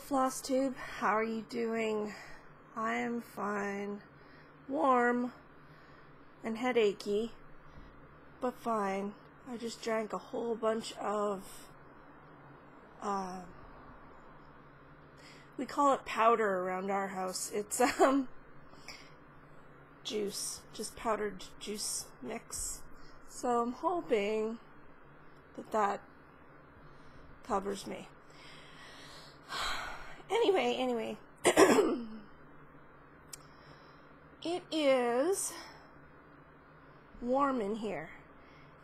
Flosstube, how are you doing? I am fine. Warm and headachy, but fine. I just drank a whole bunch of we call it powder around our house. It's juice, just powdered juice mix. So I'm hoping that covers me. Anyway, it is warm in here.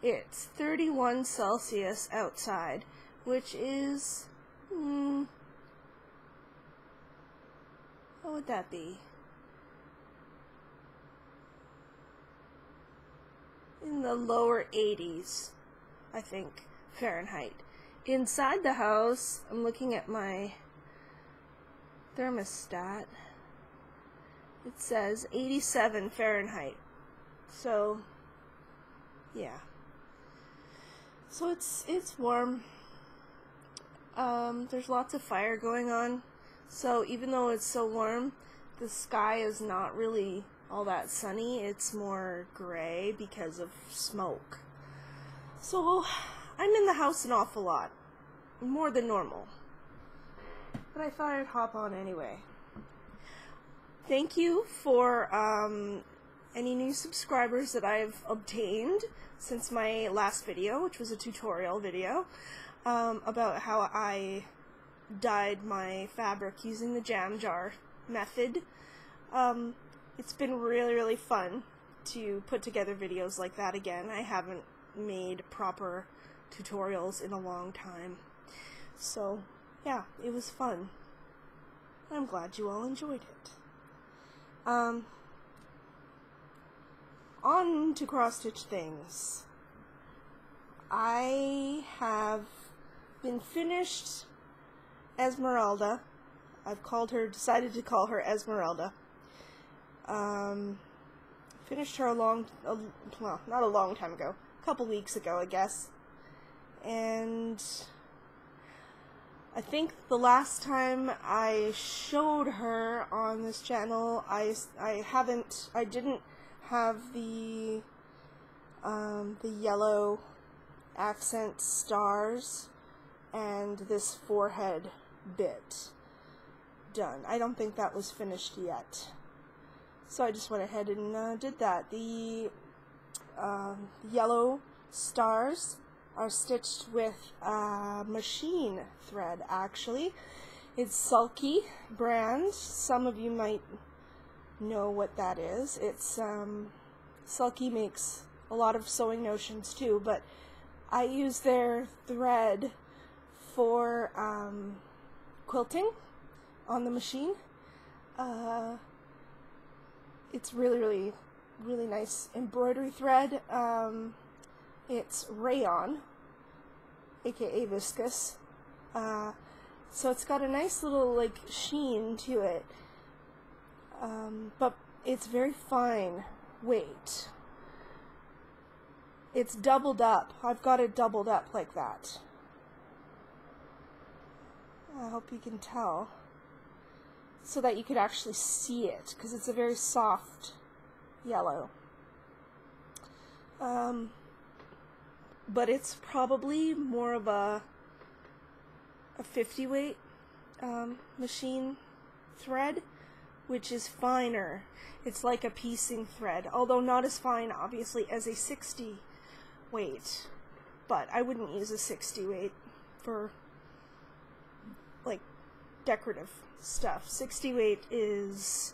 It's 31 Celsius outside, which is, what would that be? In the lower 80s, I think, Fahrenheit. Inside the house, I'm looking at my thermostat. It says 87 Fahrenheit. So, yeah. So it's warm. There's lots of fire going on. So even though it's so warm, the sky is not really all that sunny. It's more gray because of smoke. So I'm in the house an awful lot. More than normal. But I thought I'd hop on anyway. Thank you for any new subscribers that I've obtained since my last video, which was a tutorial video about how I dyed my fabric using the jam jar method. It's been really fun to put together videos like that again. I haven't made proper tutorials in a long time. So, yeah, it was fun. I'm glad you all enjoyed it. On to cross-stitch things. I have been finished Esmeralda. I've decided to call her Esmeralda. Finished her well, not a long time ago. A couple weeks ago, I guess. And I think the last time I showed her on this channel, I didn't have the yellow accent stars and this forehead bit done. I don't think that was finished yet. So I just went ahead and did that. The yellow stars are stitched with machine thread, actually. It's Sulky brand. Some of you might know what that is. It's Sulky makes a lot of sewing notions too, but I use their thread for quilting on the machine. It's really nice embroidery thread. It's rayon, aka viscose, so it's got a nice little like sheen to it, but it's very fine weight. It's doubled up. I've got it doubled up like that. I hope you can tell, so that you could actually see it, because it's a very soft yellow. But it's probably more of a 50 weight machine thread, which is finer. It's like a piecing thread, although not as fine, obviously, as a 60 weight. But I wouldn't use a 60 weight for, like, decorative stuff. 60 weight is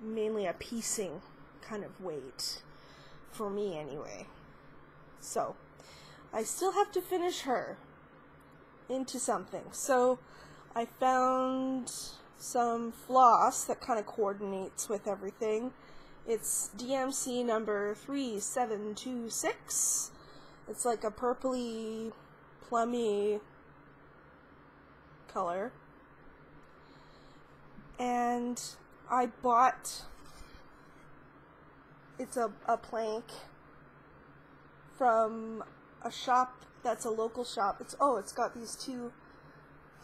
mainly a piecing kind of weight, for me anyway. So, I still have to finish her into something. So, I found some floss that kind of coordinates with everything. It's DMC number 3726. It's like a purpley, plummy color. And I bought, it's a plank from a shop that's a local shop. It's got these two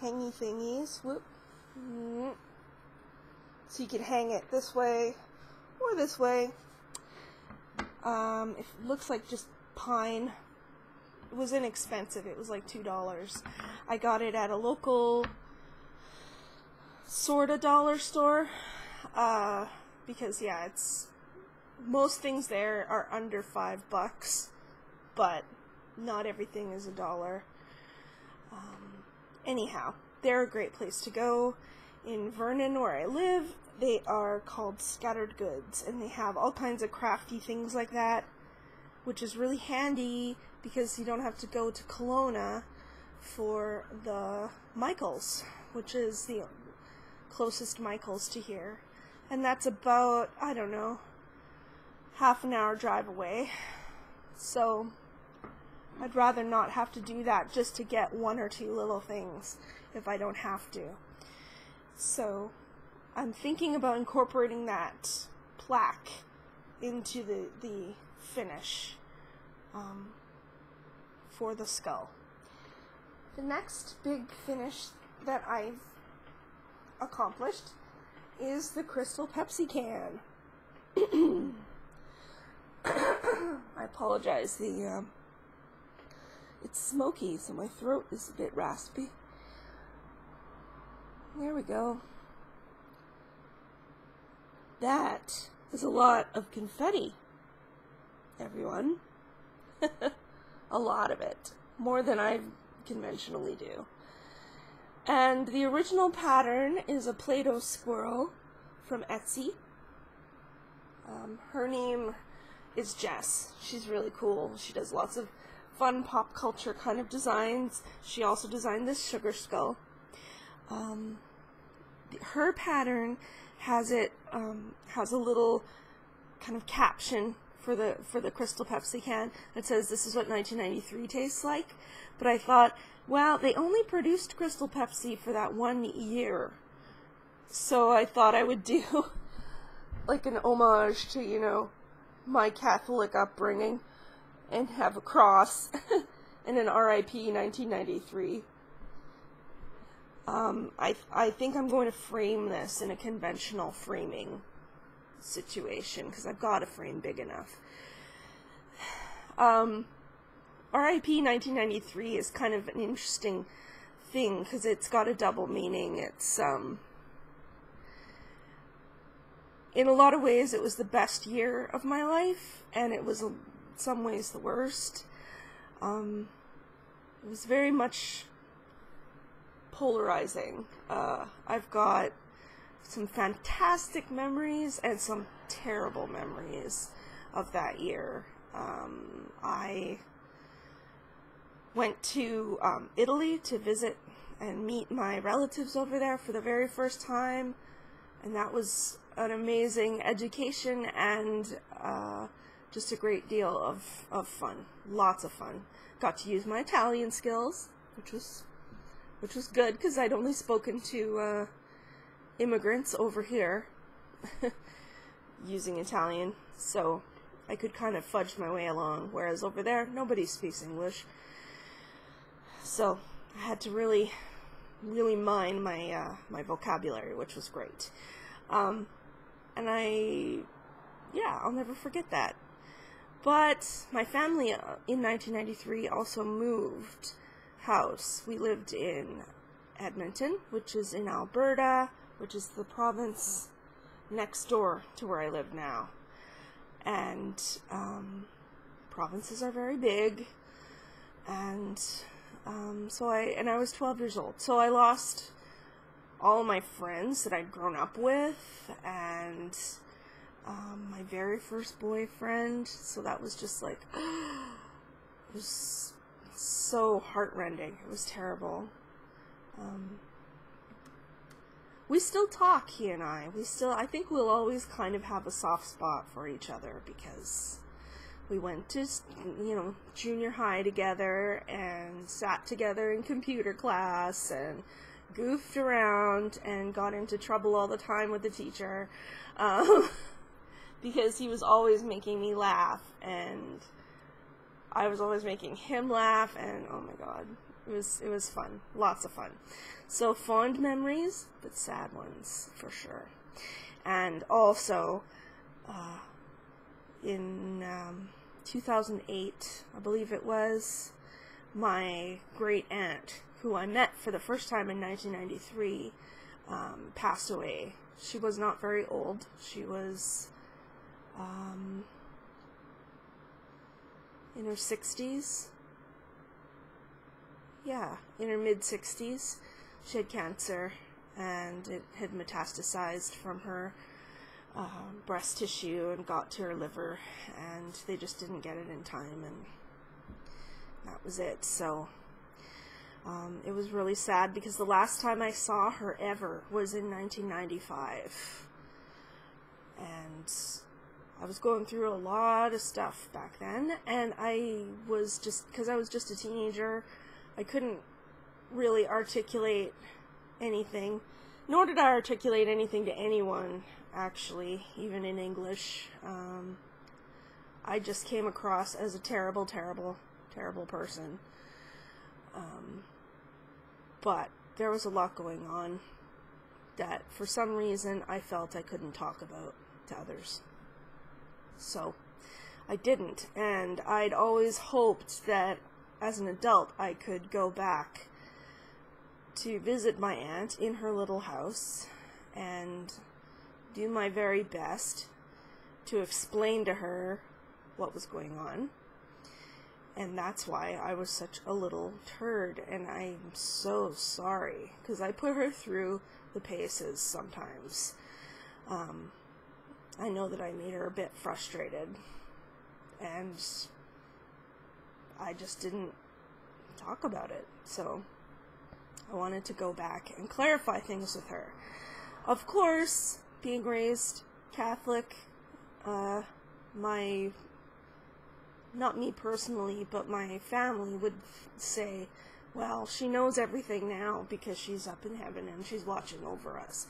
hangy thingies. Whoop. So you can hang it this way or this way. It looks like just pine. It was inexpensive. It was like $2. I got it at a local sorta dollar store. Because yeah, most things there are under $5, but not everything is $1. Anyhow, they're a great place to go. In Vernon, where I live, they are called Scattered Goods, and they have all kinds of crafty things like that, which is really handy because you don't have to go to Kelowna for the Michaels, which is the closest Michaels to here. And that's about, I don't know, half an hour drive away. So I'd rather not have to do that just to get one or two little things if I don't have to. So I'm thinking about incorporating that plaque into the finish for the skull. The next big finish that I've accomplished is the crystal Pepsi can. I apologize, it's smoky, so my throat is a bit raspy. There we go. That is a lot of confetti, everyone. A lot of it. More than I conventionally do. And the original pattern is a PlatoSquirrel from Etsy. Her name is Jess. She's really cool. She does lots of fun pop culture kind of designs. She also designed this sugar skull. Her pattern has a little kind of caption for the Crystal Pepsi can that says, "This is what 1993 tastes like." But I thought, well, they only produced Crystal Pepsi for that 1 year, so I thought I would do like an homage to, you know, my Catholic upbringing and have a cross and an RIP 1993. I think I'm going to frame this in a conventional framing situation because I've got a frame big enough. RIP 1993 is kind of an interesting thing because it's got a double meaning. It's in a lot of ways it was the best year of my life, and it was in some ways the worst. It was very much polarizing. I've got some fantastic memories and some terrible memories of that year. I went to Italy to visit and meet my relatives over there for the very first time, and that was an amazing education and just a great deal of fun. Lots of fun. Got to use my Italian skills, which was good because I'd only spoken to immigrants over here using Italian, so I could kind of fudge my way along, whereas over there nobody speaks English. So I had to really mine my my vocabulary, which was great. And I'll never forget that. But my family in 1993 also moved house. We lived in Edmonton, which is in Alberta, which is the province next door to where I live now. And provinces are very big, and so I was 12 years old, so I lost all my friends that I'd grown up with, and my very first boyfriend, so that was just like, it was so heartrending. It was terrible. We still talk, he and I think we'll always kind of have a soft spot for each other because we went to, you know, junior high together and sat together in computer class and goofed around and got into trouble all the time with the teacher because he was always making me laugh and I was always making him laugh, and oh my god, It was fun. Lots of fun. So fond memories, but sad ones for sure. And also, in 2008, I believe it was, my great aunt, who I met for the first time in 1993, passed away. She was not very old. She was in her 60s. Yeah, in her mid-60s. She had cancer, and it had metastasized from her breast tissue and got to her liver, and they just didn't get it in time, and that was it. So it was really sad, because the last time I saw her ever was in 1995, and I was going through a lot of stuff back then, and I was just, because I was just a teenager, I couldn't really articulate anything, nor did I articulate anything to anyone, actually, even in English. I just came across as a terrible, terrible, terrible person. But there was a lot going on that, for some reason, I felt I couldn't talk about to others. So, I didn't, and I'd always hoped that, as an adult, I could go back to visit my aunt in her little house and do my very best to explain to her what was going on. And that's why I was such a little turd, and I'm so sorry, because I put her through the paces sometimes. I know that I made her a bit frustrated, and I just didn't talk about it, so I wanted to go back and clarify things with her. Of course, being raised Catholic, not me personally, but my family would say, well, she knows everything now because she's up in heaven and she's watching over us.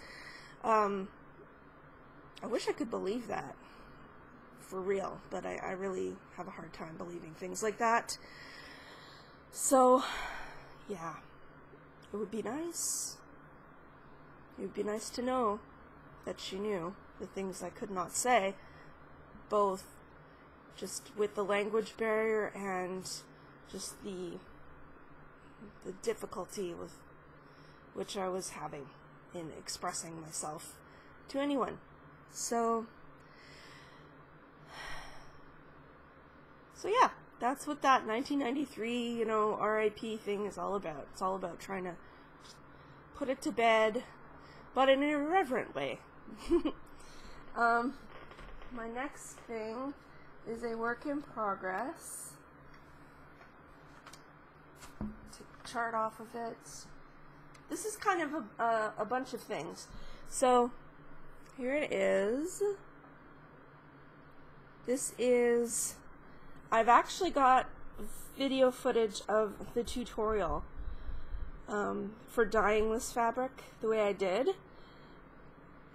I wish I could believe that, for real, but I really have a hard time believing things like that. So, yeah, it would be nice. It would be nice to know that she knew the things I could not say, both just with the language barrier and just the difficulty with which I was having in expressing myself to anyone. So yeah, that's what that 1993, RIP thing is all about. It's all about trying to put it to bed, but in an irreverent way. My next thing is a work in progress. Take a chart off of it. This is kind of a bunch of things. So, here it is. This is... I've actually got video footage of the tutorial for dyeing this fabric the way I did,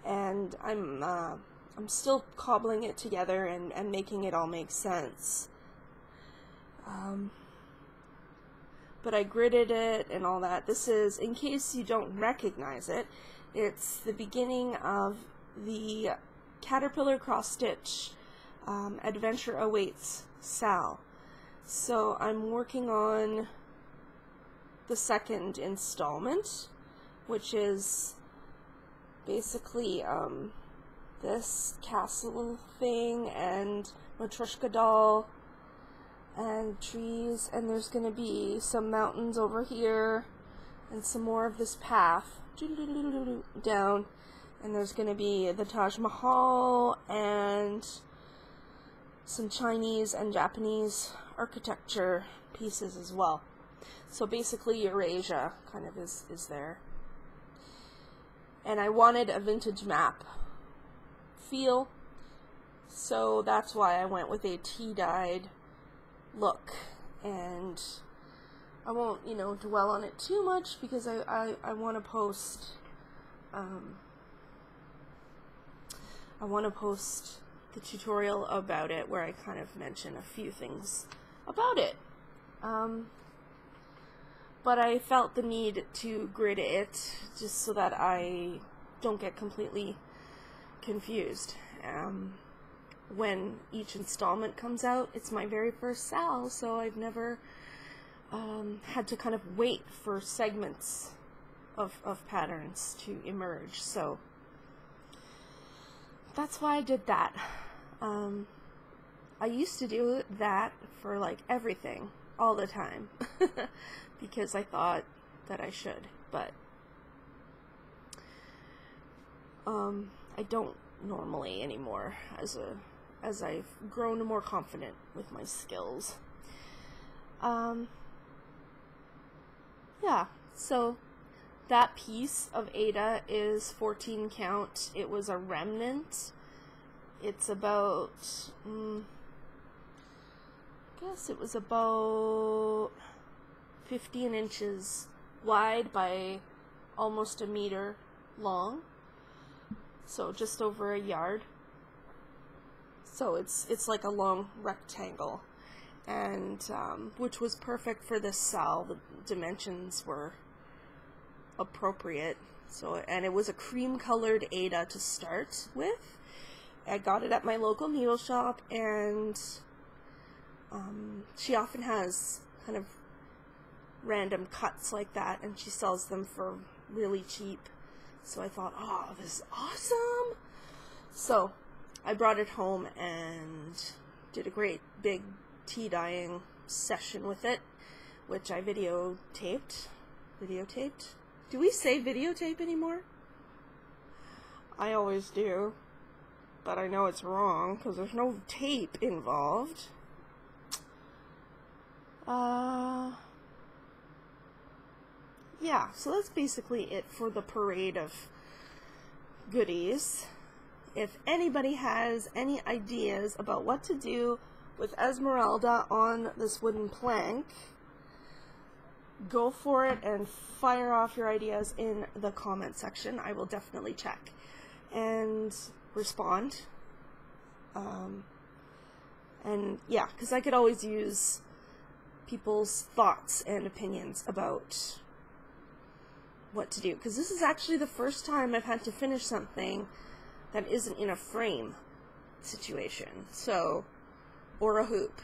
and I'm still cobbling it together and making it all make sense. But I gridded it and all that. This is, in case you don't recognize it, it's the beginning of the Caterpillar Cross Stitch Adventure Awaits Sal. So I'm working on the second installment, which is basically this castle thing and Matryoshka doll and trees, and there's going to be some mountains over here and some more of this path down, and there's going to be the Taj Mahal and some Chinese and Japanese architecture pieces as well. So basically Eurasia kind of is there. And I wanted a vintage map feel, so that's why I went with a tea-dyed look. And I won't, dwell on it too much, because I want to post the tutorial about it, where I kind of mention a few things about it. but I felt the need to grid it just so that I don't get completely confused. When each installment comes out, it's my very first SAL, so I've never had to kind of wait for segments of patterns to emerge, so that's why I did that. I used to do that for like everything, all the time, because I thought that I should, but I don't normally anymore as I've grown more confident with my skills. Yeah, so that piece of Ada is 14 count. It was a remnant. It's about, I guess it was about 15 inches wide by almost a meter long. So just over a yard. So it's like a long rectangle, and which was perfect for this SAL. The dimensions were appropriate. So, and it was a cream-colored Ada to start with. I got it at my local needle shop, and she often has kind of random cuts like that, and she sells them for really cheap. So I thought, oh, this is awesome! So I brought it home and did a great big tea dyeing session with it, which I videotaped. Do we say videotape anymore? I always do, but I know it's wrong because there's no tape involved. Yeah, so that's basically it for the parade of goodies. If anybody has any ideas about what to do with Esmeralda on this wooden plank, go for it and fire off your ideas in the comment section. I will definitely check and respond. And yeah, because I could always use people's thoughts and opinions about what to do, because this is actually the first time I've had to finish something that isn't in a frame situation, so, or a hoop.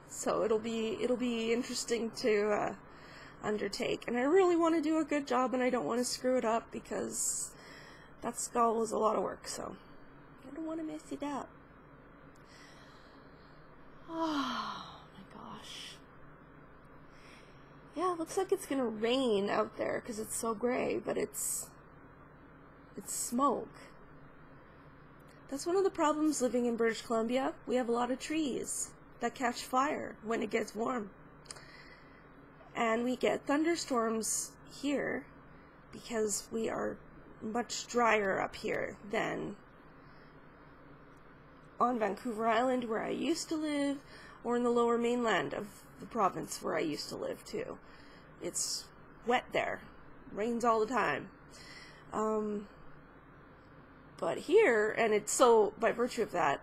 So it'll be interesting to undertake, and I really want to do a good job, and I don't want to screw it up because that skull was a lot of work, so I don't want to mess it up. Oh my gosh. Yeah, it looks like it's gonna rain out there because it's so gray, but it's smoke. That's one of the problems living in British Columbia. We have a lot of trees that catch fire when it gets warm. And we get thunderstorms here because we are much drier up here than on Vancouver Island, where I used to live, or in the lower mainland of the province where I used to live too. It's wet there. Rains all the time. But here, and it's so, by virtue of that,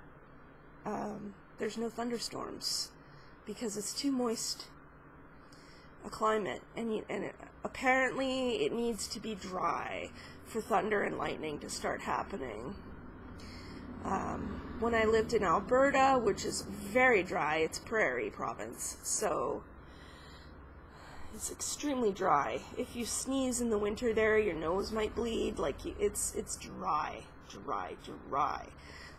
there's no thunderstorms because it's too moist a climate, and apparently it needs to be dry for thunder and lightning to start happening. When I lived in Alberta, which is very dry, it's prairie province, so it's extremely dry. If you sneeze in the winter there, your nose might bleed. Like, it's dry.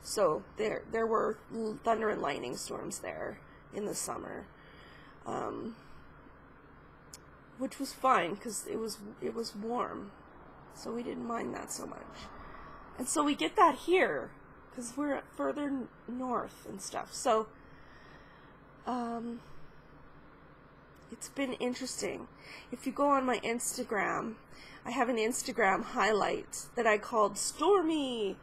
So there were thunder and lightning storms there in the summer, which was fine because it was warm, so we didn't mind that so much. And so we get that here because we're further north and stuff. So it's been interesting. If you go on my Instagram, I have an Instagram highlight that I called Stormy.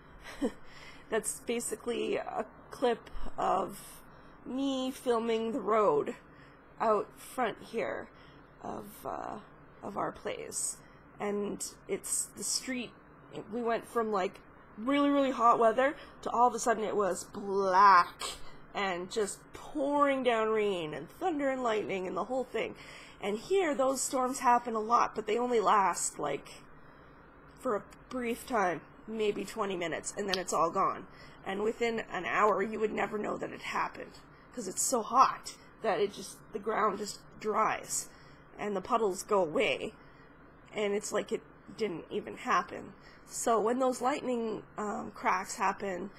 That's basically a clip of me filming the road out front here of our place. And it's the street. We went from like really, really hot weather to all of a sudden it was black and just pouring down rain and thunder and lightning and the whole thing. And here, those storms happen a lot, but they only last, like, for a brief time, maybe 20 minutes, and then it's all gone. And within an hour, you would never know that it happened, because it's so hot that the ground just dries, and the puddles go away, and it's like it didn't even happen. So when those lightning cracks happen,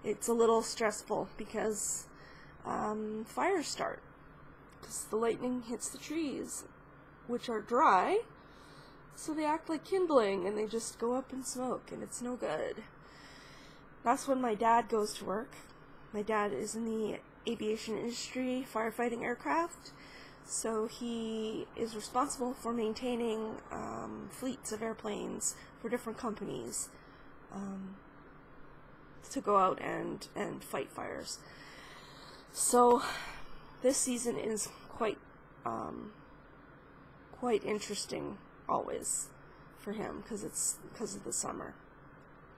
it's a little stressful, because fires start. Because the lightning hits the trees, which are dry, so they act like kindling, and they just go up in smoke, and it's no good. That's when my dad goes to work. My dad is in the aviation industry, firefighting aircraft, so he is responsible for maintaining fleets of airplanes for different companies to go out and fight fires. So this season is quite interesting always for him, because of the summer.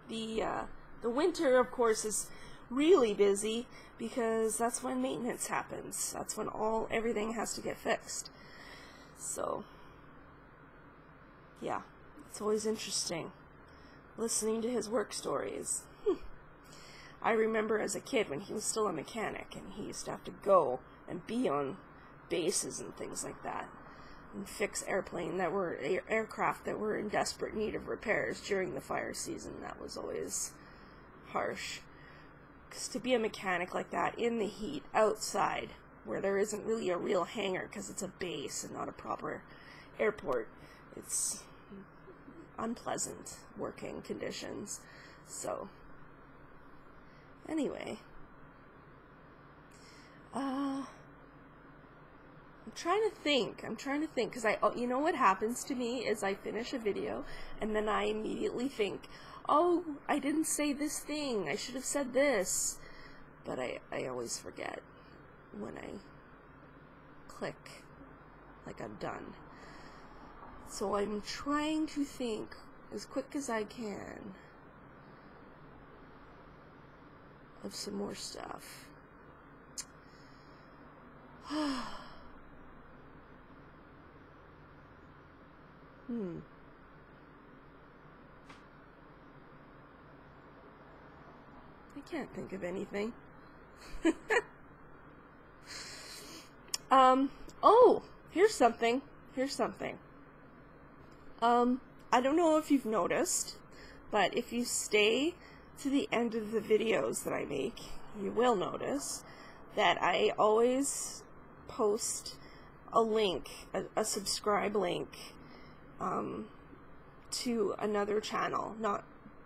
The winter, of course, is really busy, because that's when maintenance happens. That's when everything has to get fixed. So yeah, it's always interesting listening to his work stories. I remember as a kid when he was still a mechanic, and he used to have to go and be on bases and things like that, and fix aircraft that were in desperate need of repairs during the fire season. That was always harsh. Because to be a mechanic like that in the heat outside, where there isn't really a real hangar because it's a base and not a proper airport, it's unpleasant working conditions. So anyway, I'm trying to think, because you know what happens to me is I finish a video, and then I immediately think, oh, I didn't say this thing, I should have said this, but I always forget when I click, like I'm done. So I'm trying to think as quick as I can of some more stuff. I can't think of anything. Oh, here's something. I don't know if you've noticed, but if you stay to the end of the videos that I make, you will notice that I always post a link, a subscribe link, to another channel, not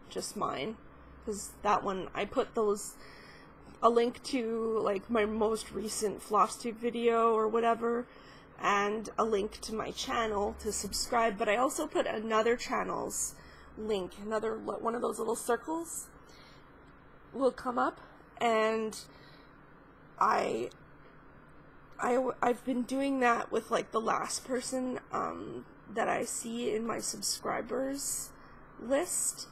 just mine, because that one, I put a link to, like, my most recent Flosstube video or whatever, and a link to my channel to subscribe, but I also put another channel's link, one of those little circles will come up, and I've been doing that with, like, the last person that I see in my subscribers list.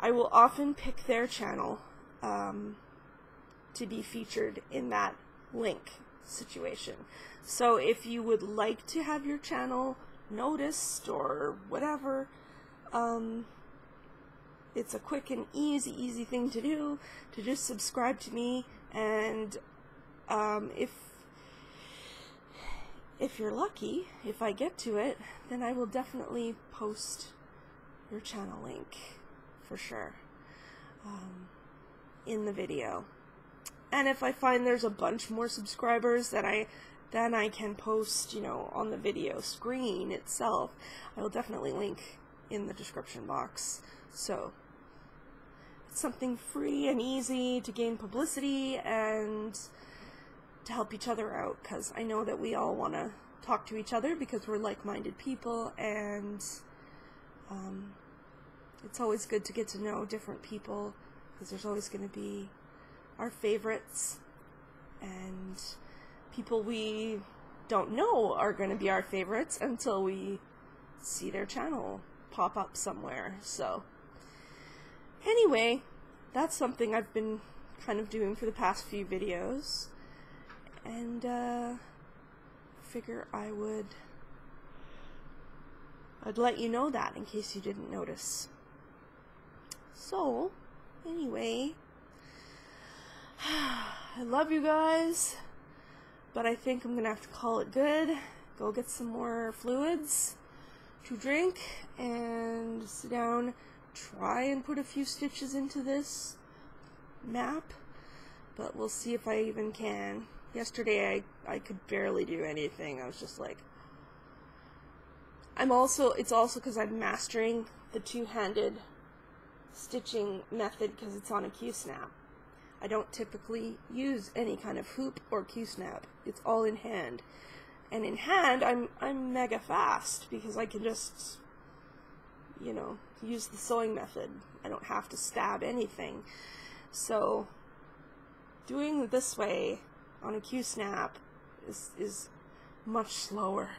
I will often pick their channel to be featured in that link situation. So if you would like to have your channel noticed or whatever, it's a quick and easy thing to do, to just subscribe to me, and if you're lucky, if I get to it, then I will definitely post your channel link for sure in the video. And if I find there's a bunch more subscribers then I can post, you know, on the video screen itself, I will definitely link in the description box. So it's something free and easy to gain publicity and to help each other out, because I know that we all want to talk to each other because we're like-minded people, and it's always good to get to know different people, because there's always going to be our favorites, and people we don't know are going to be our favorites until we see their channel pop up somewhere. So anyway, that's something I've been kind of doing for the past few videos, and figure I'd let you know that in case you didn't notice. So anyway, I love you guys, but I think I'm gonna have to call it good. Go get some more fluids to drink and sit down, try and put a few stitches into this map, but we'll see if I even can. Yesterday I could barely do anything. I was just like, it's also because I'm mastering the two-handed stitching method because it's on a Q-snap. I don't typically use any kind of hoop or Q-snap. It's all in hand. And in hand, I'm mega fast because I can just, you know, use the sewing method. I don't have to stab anything. So doing it this way on a Q-snap is much slower.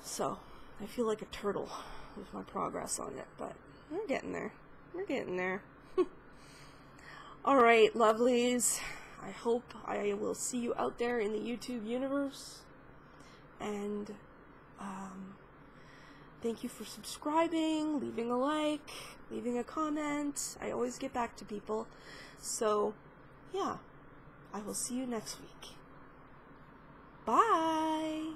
So I feel like a turtle with my progress on it, but we're getting there. We're getting there. Alright, lovelies. I hope I will see you out there in the YouTube universe. And thank you for subscribing, leaving a like, leaving a comment. I always get back to people. So, yeah, I will see you next week. Bye!